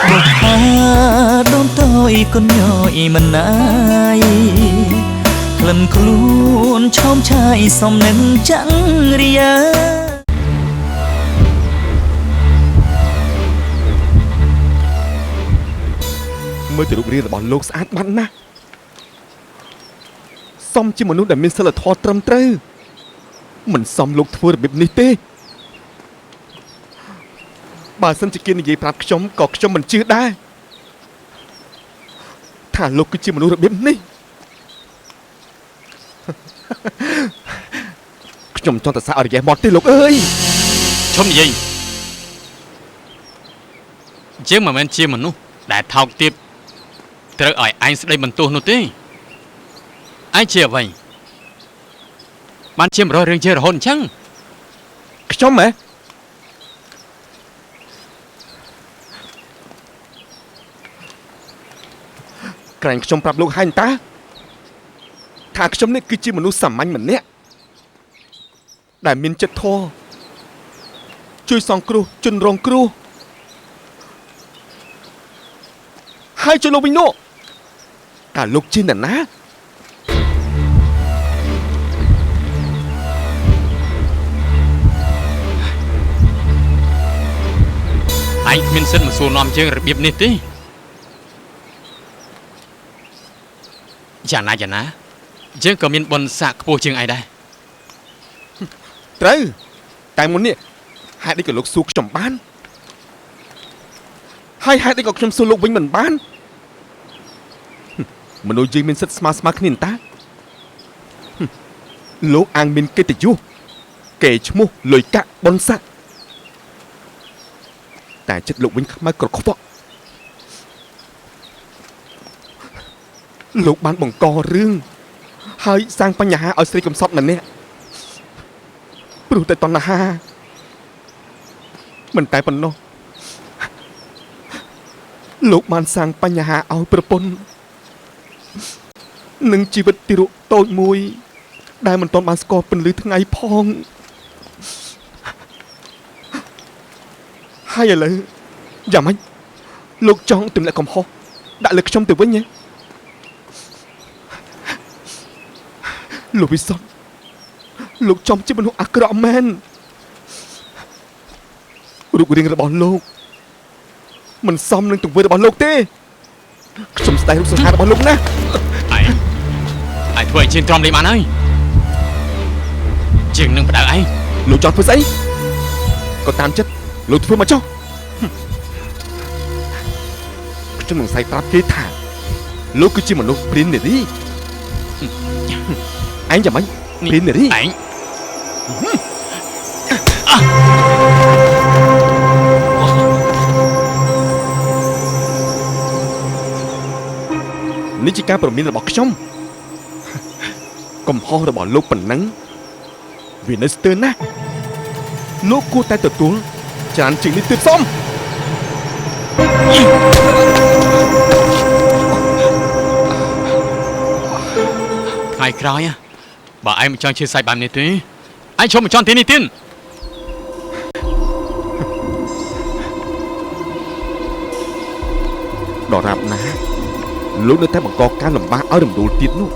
บอกหาโดนต่อยคนย่อยมันนายคลำคลวนชอมชายสมนึงจังเรียเมื่อจะรูปเรียนบอลโลกสะอาดมันนะซ่อมที่มนุษย์แต่มีสลัดทอตรำเตอมันซ่อมลูกทัวร์แบบนี้เต้บาสันจะกินยี่ปรับขจมกอกขจมมันจืดได้ถ้าลูกก็ที่มนุษย์แบบนี้ขจมจอนแต่สะอาดแย่หมดที่ลูกเอ้ยชมยิงเจ้ามันเชี่ยมันนู้ได้เท่าติดเธอไอ้ได้บรรทุกนู้ตีไอ้เชี่ยไว้มันเชี่ยมรอยเรื่องเชี่ยหอนช่างขจมไหมแกร่งขจมปรับลูกให้ตาถ้าขจมนี่คือจีมนุษย์สัมมันเหมือนเนี้ยแต่มินจะโทรช่วยส่องครูจนรองครูให้จนลงวิโน่การลูกจินน่ะนะไอ้มินเซนมาสู่นอมเชิงระเบียบนิดดิอย่านะเชิงก็มินบนสะกปูเชิงไอ้ได้เต๋อแต่มุนเนี่ยให้ได้กับลูกสุกจมบ้านให้ได้กับชมสูลูกวิ่งเหมือนบ้านมนุษย์ยิงมินเซตสมาร์ทนินตาลูกอ่างมินเกติจูเกจมูลอยกะบนสะแต่จัดลูกวิ่งมากรดขบลูกบ้านบังกอเรื่องให้สร้างปัญญาเอาสิกรรมซอบนั่นเนี่ยปลุกแต่ตอนน่ะฮะมันตายปนโนลูกบ้านสร้างปัญญาเอาประปนหนึ่งชีวิตติรุโตมวยได้มันตอนบ้านสกอเป็นหรือทั้งไงพองให้อะไรอย่ามันลูกจ้องtìm lại cầm ho đại lực trong từ với nhéลูกวิสันลูกจอมที่มันหัวอักระแมนลูกเรียงระบอลโลกมันซ้ำหนึ่งถึงเวอร์ระบอลโลกเต้ชมสไตล์ลูกสุดท้ายระบอลโลกนะไอ้ถ้วยชิงตรอมดีมาหน่อยชิงหนึ่งประดาไอ้ลูกจอดเพื่อไซก็ตามchấtลูกเพื่อมาจ้องจนหนึ่งใส่ปรับเกถาลูกคือจิมันลูกปริ้นเนี่ยดิไอ้อย่าไหมปริ้นเนี่ยดิไอ้นี่จีการปรมินระบอกช่องกำพ่อระบอกลูกปั่นนังวีนัสเตอร์นะลูกกูแต่ตัวจานจริงนี่ติดซ้อมใครคราวอ่ะบ่ไอ้มันจอนชื่อใส่บามนี่ตีไอ้ชมมันจอนที่นี่ตินดอรับนะลูกนึกแต่บังกอการลำบากเอาดำดูติดนู่น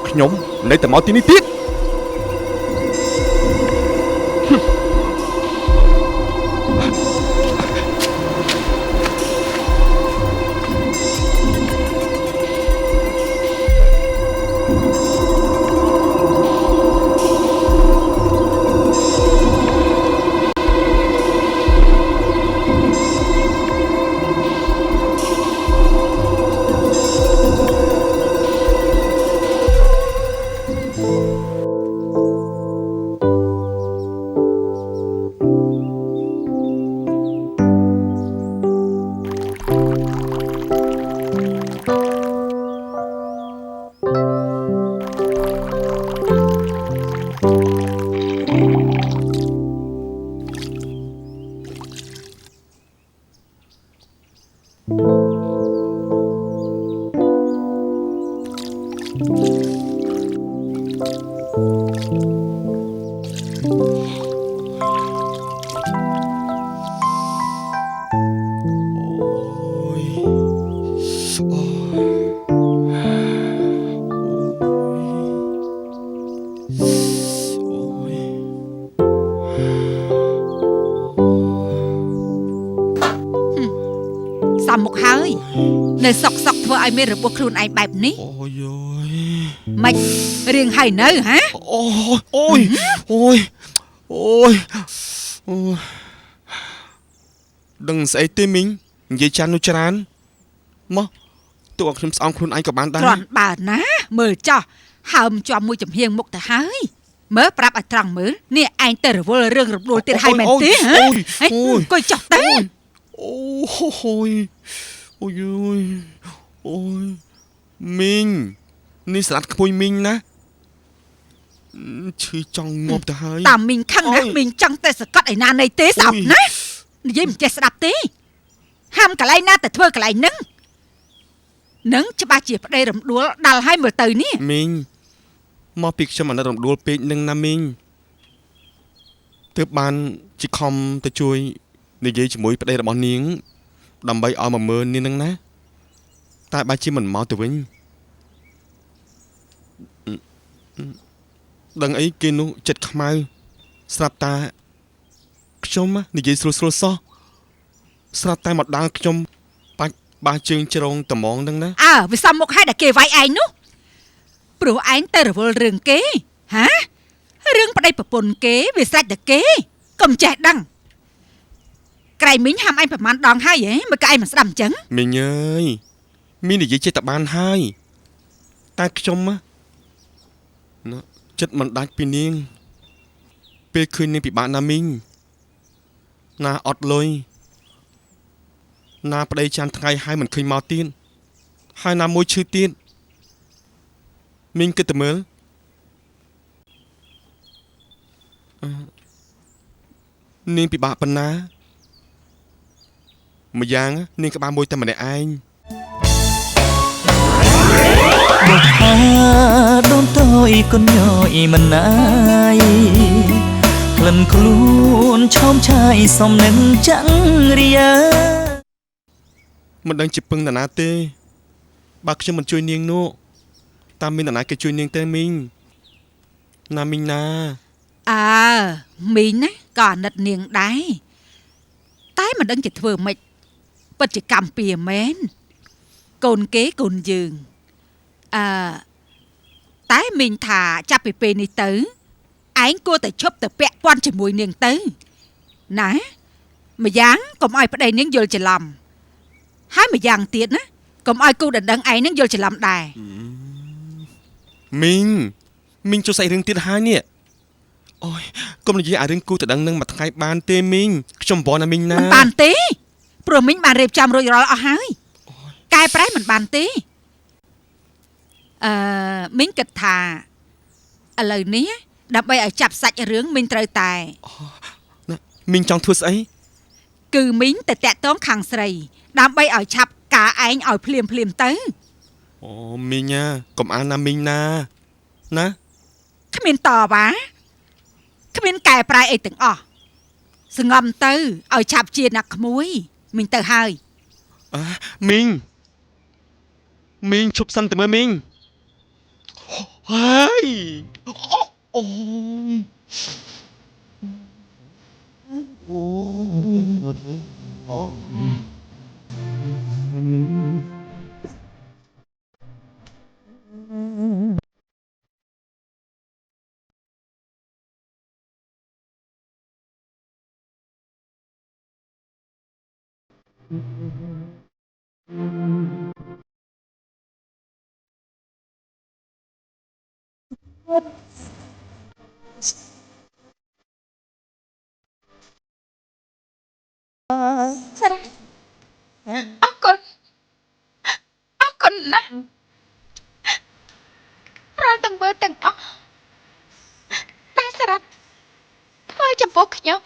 ขยมในแต่หมอที่นี่ติด ឲ្យមានរបួសខ្លួនឯងបែបនេះ អូយអូយ មិនរៀងហើយនៅហ៎ អូយអូយអូយអូយអូយដឹងស្អីទេមីងនិយាយចាន់នោះច្រើនមកទោះឲ្យខ្ញុំស្អងខ្លួនឯងក៏បានដែរ គ្រាន់បើណាមើលចោះហើមជាប់មួយចំហៀងមុខទៅហើយមើលប្រាប់ឲ្យត្រង់មើលនេះឯងទៅរវល់រឿងរំដួលទៀតហើយមែនទេហ៎អង្គុយចោះទៅ អូយអូយអូយមីងនេះស្លាត់ក្មួយមីងណាឈឺចង់ងាប់ទៅហើយ តាមមីងខឹងណាមីងចង់តែសកាត់ឯណានៃទេស្អប់ណានិយាយមិនចេះស្ដាប់ទេហាមកន្លែងណាទៅធ្វើកន្លែងហ្នឹងនឹងច្បាស់ជាប្តីរំដួលដល់ហើយមើលទៅនេះ មីងមកពីខ្ញុំអាណិតរំដួលពេកនឹងណាមីងទើបបានជាខំទៅជួយនិយាយជាមួយប្តីរបស់នាងដើម្បីឲ្យមកមើលនាងនឹងណាតែបើជាមិនមកទៅវិញដឹងអីគេនោះចិត្តខ្មៅស្រាប់តាខ្ញុំនិយាយស្រួលសោះស្រាប់តែមកដល់ខ្ញុំបាច់បាជើងជ្រងត្មងហ្នឹងណា អើវាសំមុខឲ្យតែគេវាយឯងនោះព្រោះឯងទៅរវល់រឿងគេហារឿងប្តីប្រពន្ធគេវាស្រេចតែគេកុំចេះដឹងក្រៃមីងហាមឯងប្រហែលដងហើយហ៎មើលក៏ឯងមិនស្ដាប់អញ្ចឹង មីងអើយមីងនិយាយចេះតែបានហើយតែខ្ញុំណាចិត្តមិនដាច់ពីនាងពេលឃើញនាងពិបាកណាមីងណាអត់លុយណាប្តីចាំថ្ងៃហើយមិនឃើញមកទៀតហើយណាមួយឈឺទៀតមីងគិតទៅមើលនាងពិបាកប៉ុណ្ណាម្យ៉ាងនាងក្បាលមួយតែម្នាក់ឯង បុកហាដូនតើអ៊ីកូនញយអ៊ីមិនណាយក្លិនខ្លួនឆោមឆាយសំនឹងចាំងរីយ៉ា មិនដឹងជាពឹងតាណាទេបើខ្ញុំមិនជួយនាងនោះតាមមានតាណាគេជួយនាងទេមីងណាមីងណា អើមីងណាក៏អាណិតនាងដែរតែមិនដឹងជាធ្វើម៉េចពិតជាកម្មពៀមែនកូនគេកូនយើងតែមីងថាចាប់ពីពេលនេះទៅឯងគួរតែឈប់ទៅពាក់ព័ន្ធជាមួយនាងទៅណាម្យ៉ាងកុំឲ្យប្តីនាងយល់ច្រឡំហើយម្យ៉ាងទៀតណាកុំឲ្យគូដណ្ដឹងឯងនឹងយល់ច្រឡំដែរ មីងមីងជួយស្អីរឿងទៀតហើយនេះអូយកុំនិយាយអារឿងគូតដឹងនឹងមួយថ្ងៃបានទេមីងខ្ញុំប្រណាមីងណា មិនបានទេព្រោះមីងបានរៀបចំរួចរាល់អស់ហើយកែប្រែមិនបានទេមីងគិតថាឥឡូវនេះដើម្បីឲ្យចាប់សាច់រឿងមីងត្រូវតែ ណាមីងចង់ធ្វើស្អី គឺមីងទៅតាក់ទងខាងស្រីដើម្បីឲ្យឆាប់ការឯងឲ្យភ្លាមទៅ អូមីងណាកុំអានណាមីងណាណា គ្មានតវ៉ាគ្មានកែប្រែអីទាំងអស់សងំទៅឲ្យឆាប់ជាអ្នកក្មួយមីងទៅហើយ មីងមីងឈប់សិនទៅមើលមីងហើយអូ សារ៉ាអរគុណណាស់រាល់ទាំងមើលទាំងអស់តែសារ៉ាធ្វើចំពោះខ្ញុំ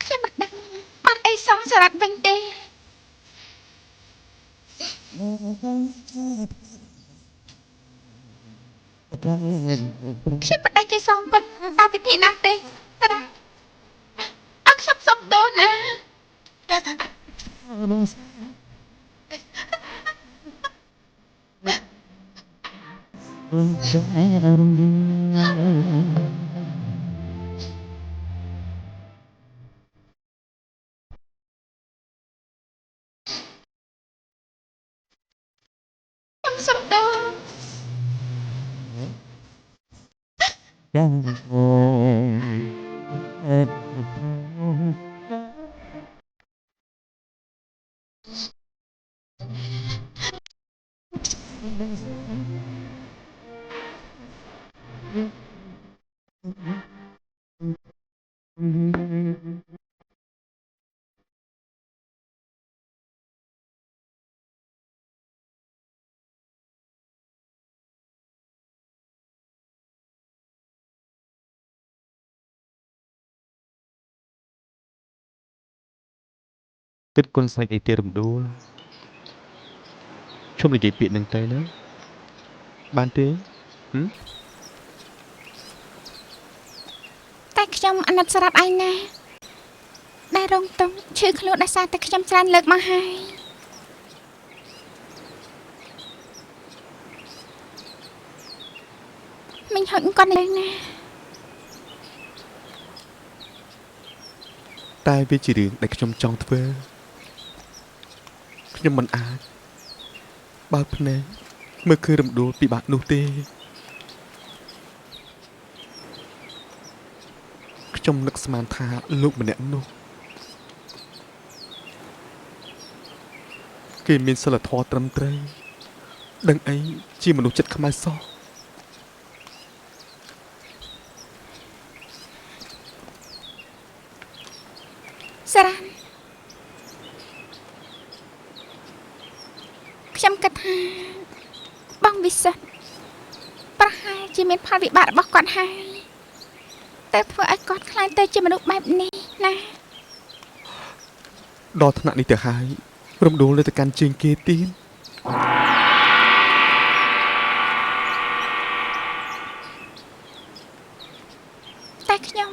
ខ្ញុំមិនដឹងបានអីសងសារ៉ាវិញទេខ្ញុំមិនដឹងគេសងប៉ុន្តែវិធីណាទេសារ៉ាអត់ខ្ញុំសុំទោសណា សំដៅ គិតគុណស្នេហ៍អីទៀតរំដួលជុំនិយាយពាក្យនឹងទៅណាបានទេ តែខ្ញុំអាណិតសារ៉ាត់ឯងណាដែលរងទុំឈឺខ្លួនដោយសារតែខ្ញុំច្រើនលើកមកហើយមិញហុចគាត់លើណា តែវាជារឿងដែលខ្ញុំចង់ធ្វើខ្ញុំមិនអាចបើកភ្នែកមើលឃើញរំដួលពិបាកនោះទេខ្ញុំនឹកស្មានថាលោកម្នាក់នោះគេមានសិលធម៌ត្រឹមត្រូវដឹងអីជាមនុស្សចិត្តខ្មែរសោះ សារ៉ាន់ខ្ញុំគិតថាបងវិសុទ្ធប្រហែលជាមានផលវិបាករបស់គាត់ហើយតែធ្វើឲ្យគាត់ខ្លាចទៅជាមនុស្សបែបនេះណា ដល់ថ្នាក់នេះទៅហើយរំដួលនៅទៅកាន់ជើងគេទៀត តែខ្ញុំ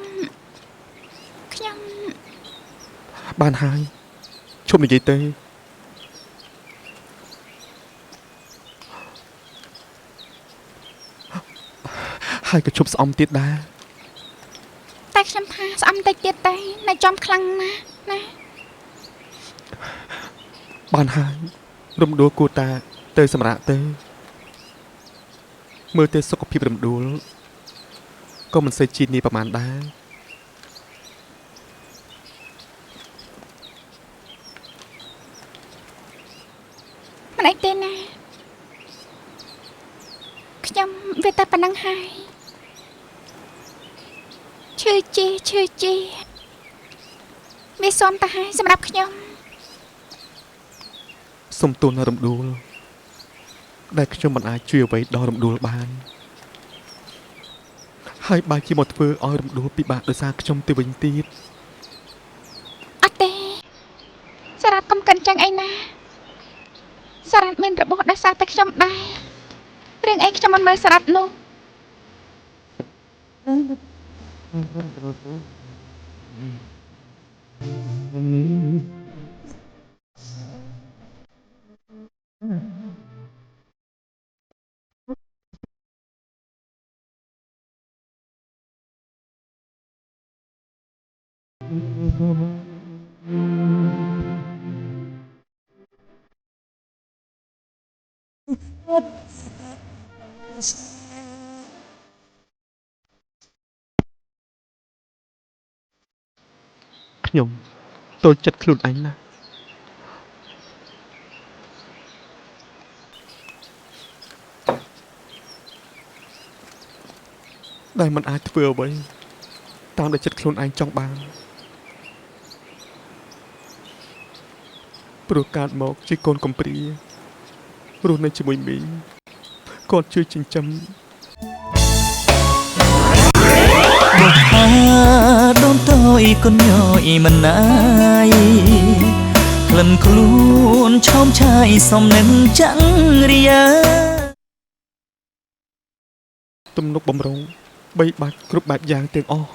បានហើយឈប់និយាយទៅហើយក៏ឈប់ស្អំទៀតដែរ តែខ្ញុំថាស្អំតិចទៀតតែនៅចំខ្លាំងណាស់ណា បានហើយរំដួលគួរតាទៅសម្រាប់ទៅមើលទៅសុខភាពរំដួលក៏មិនសូវជាតិនេះប្រហែលដែរ មិនអីទេណាខ្ញុំវាតែប៉ុណ្្នឹងហើយឈឺជាវាសុំទៅហើយសម្រាប់ខ្ញុំ សុំទោសណារំដួលដែលខ្ញុំមិនអាចជួយអ្វីដល់រំដួលបានហើយបែរជាមកធ្វើឲ្យរំដួលពិបាកដោយសារខ្ញុំទៅវិញទៀត អត់ទេសារ៉ាត់កុំកិនចឹងអីណាសារ៉ាត់មានរបួសដោយសារតែខ្ញុំដែររឿងអីខ្ញុំមិនមើលសារ៉ាត់នោះ ខ្ញុំតូចចិត្តខ្លួនអញណាស់ដែលមិនអាចធ្វើអ្វីតាមដែលចិត្តខ្លួនឯងចង់បានព្រោះកើតមកជាកូនកំព្រារស់នៅជាមួយមីងគាត់ជួយចិញ្ចឹម បើថាដូនតយកូនញយមិនណាយក្លិនខ្លួនឆោមឆាយសំនឹងចាំងរា ទំនុកបំរុងបីបាច់គ្រប់បែបយ៉ាងទាំងអស់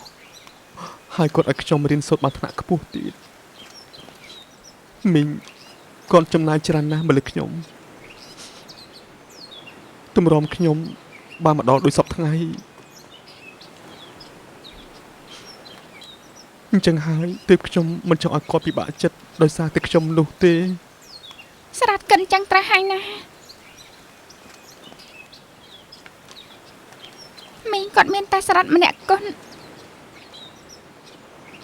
ហើយគាត់ឲ្យខ្ញុំរៀនសូត្របានថ្នាក់ខ្ពស់ទៀតមីងគាត់ចំណាយច្រើនណាស់មកលើខ្ញុំទម្រាំខ្ញុំបានមកដល់ដូចសពថ្ងៃអញ្ចឹងហើយទើបខ្ញុំមិនចង់ឲ្យគាត់ពិបាកចិត្តដោយសារតែខ្ញុំនោះទេ សារ៉ាត់កិនចឹងត្រាស់ហើយណា មីងគាត់មានតែសារ៉ាត់ម្នាក់កូន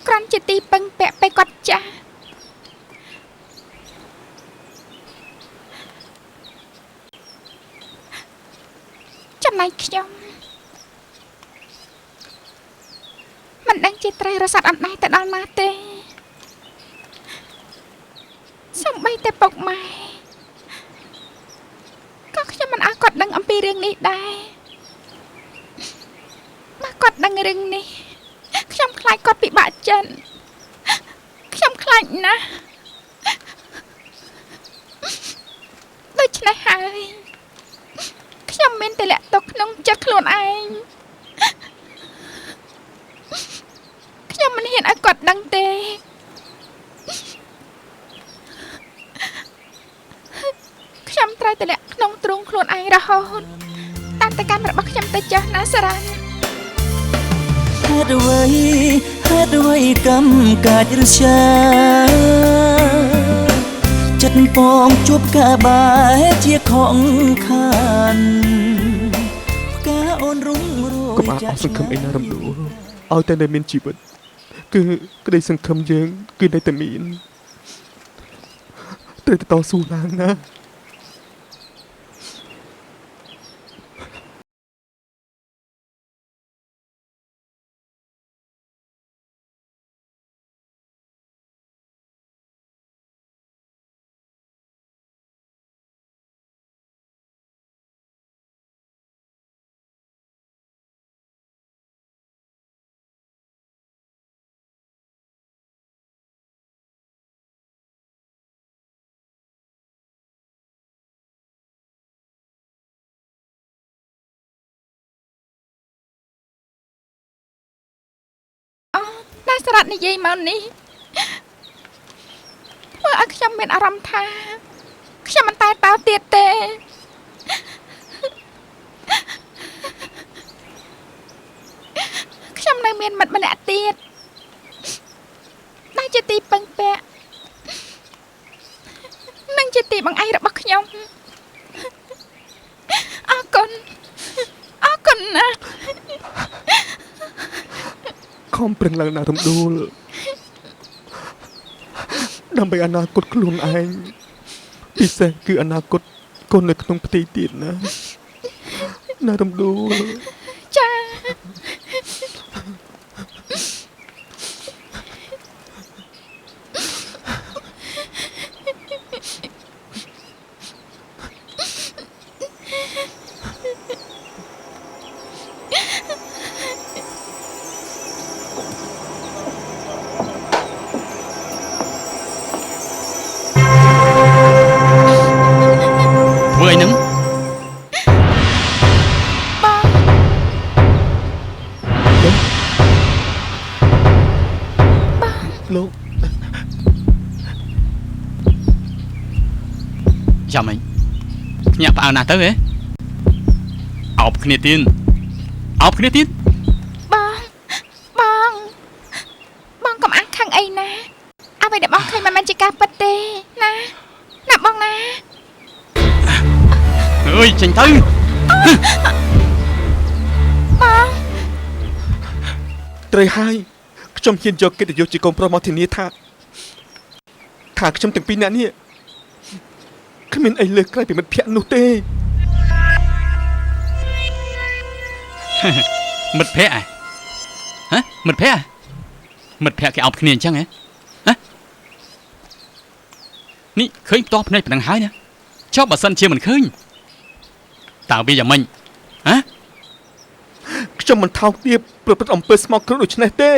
គ្រាន់ជាទីពឹងពាក់ពេលគាត់ចាស់ចំណែកខ្ញុំមិនដឹងជាត្រូវរសាត់អណ្ដែតទៅដល់ណាទេសូម្បីតែពុកម៉ែក៏ខ្ញុំមិនឲ្យគាត់ដឹងអំពីរឿងនេះដែរបើគាត់ដឹងរឿងនេះខ្ញុំខ្លាចគាត់ពិបាកចិត្តខ្ញុំខ្លាចណាស់ដូច្នេះហើយខ្ញុំមានតែលាក់ទុកក្នុងចិត្តខ្លួនឯងខ្ញុំមិនហ៊ានឲ្យគាត់ដឹងទេខ្ញុំត្រូវតែលាក់ក្នុងទ្រូងខ្លួនឯងរហូតតាមតែកម្មរបស់ខ្ញុំទៅចាស់ណាសារ៉ាន់ហេតុអ្វីកម្មកាចឬឆាចិត្តបងជួបកាបែជាខងខានផ្កាអូនរុងរោយ កុំអស់សង្ឃឹមអីណារំដួលឲ្យតែនៅមានជីវិតគឺក្តីសង្ឃឹមយើងគឺនៅតែមានត្រូវតែតស៊ូឡើងណាតែសារ៉ាត់និយាយមកនេះធ្វើឲ្យខ្ញុំមានអារម្មណ៍ថាខ្ញុំមិនតែតើទៀតទេខ្ញុំនៅមានមិត្តម្នាក់ទៀតដែលជាទីពឹងពាក់និងជាទីបង្អែករបស់ខ្ញុំអរគុណណាស់ខំប្រឹងឡើងណារំដួលដើម្បីអនាគតខ្លួនឯងពិសេសគឺអនាគតកូននៅក្នុងផ្ទៃទៀតណារំដួលចាលោកចាំមិញញាក់ផ្អើលណាស់ទៅហ៎អោបគ្នាទៀតបងកុំអាំងខឹងអីណាអ្វីដែលបងឃើញមិនមែនជាការពិតទេណាបងណាអើយចេញទៅបងត្រូវហើយខ្ញុំហ៊ានយកកិត្តិយសជាកូនប្រុសមកធានាថាខ្ញុំទាំងពីរនាក់នេះគ្មានអីលើសក្រៅពីមិត្តភក្តិនោះទេមិត្តភក្តិហ៎មិត្តភក្តិគេអោបគ្នាអញ្ចឹងហ៎នេះឃើញផ្ទាល់ភ្នែកប៉ុណ្ណឹងហើយណាចុះបើសិនជាមិនឃើញតើវាយ៉ាងម៉េចខ្ញុំមិនថោកទាបប្រព្រឹត្តអំពើស្មោកគ្រោះដូចនេះទេ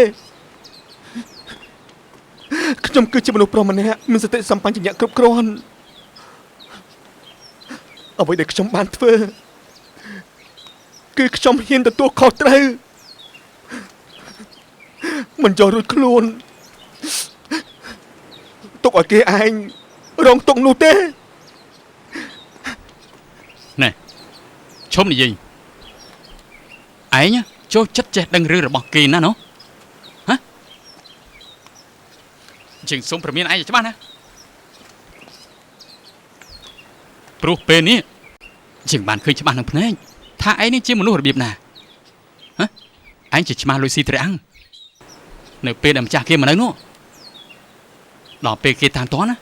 ខ្ញុំគឺជាមនុស្សប្រុសម្នាក់មានសតិសម្បជញ្ញៈគ្រប់គ្រាន់អ្វីដែលខ្ញុំបានធ្វើគឺខ្ញុំហ៊ានទទួលខុសត្រូវមិនយករួចខ្លួនទុកឲ្យគេឯងរងទុកនោះទេណែឈុំនិយាយឯងចូលចិត្តចេះដឹងរឿងរបស់គេណាណូជាងសុំប្រមានឯងច្បាស់ណាព្រោះពេលនេះជាងបានឃើញច្បាស់នឹងភ្នែកថាឯងនេះជាមនុស្សរបៀបណា anh chỉ mà lùi xì tre ăn nơi pe đầm cha kia mà nói nó đỏ pe kia tàn toán á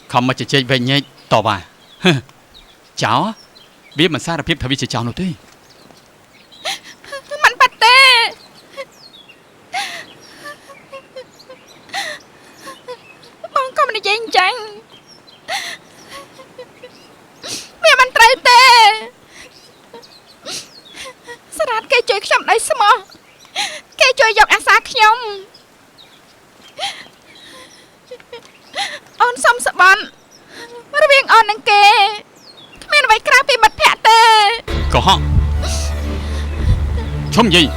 không mà chỉ chơi về nhảy tỏ bà cháu biết mình xa là phép thà vì chỉ cháu nó thôi មិនប៉ាត់ទេបងកុំនិយាយអញ្ចឹងវាមិនត្រូវទេសារ៉ាត់គេជួយខ្ញុំដោយស្មោះគេជួយយកអាសាខ្ញុំអូនសុំសបន់រវាងអូននិងគេគ្មានអ្វីក្រៅពីមិត្តភក្តិទេ có họ chôm gì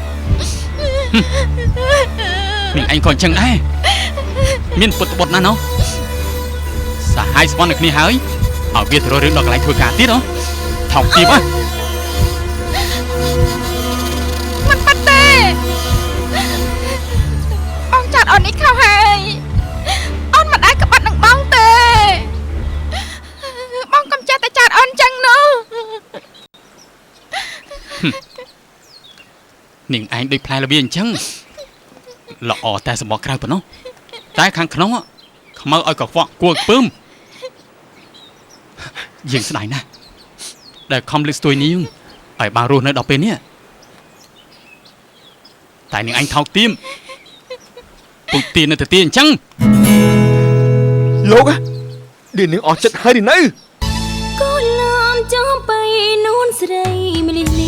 mình anh còn chẳng ai miên bột bột na nó xả hai spawn được ni hái ở việt rồi đến đọc lại thôi cả tiết đó thọc tim á មិនប៉ាត់ទេបងចាត់អូននេះខុសហើយអូនមិនអាចក្បត់នឹងបងទេបងកុំចេះតែចាត់អូនចឹងនោះ nhưng anh đôi plei là biên chăng lọ ta sẽ bỏ cào của nó tai khang khóng á không mơ ơi cọc vọng cuộc bơm dừng cái này nè để không lịch tôi níu ở bao ruộng nơi đọc bên nhé tại những anh thao tim tụt tiền là từ tiền chăng លោកឌីនឹងអស់ចិត្តហើយឌីនៅ កូនឡាមចង់ไปนู่นស្រីម្លិះ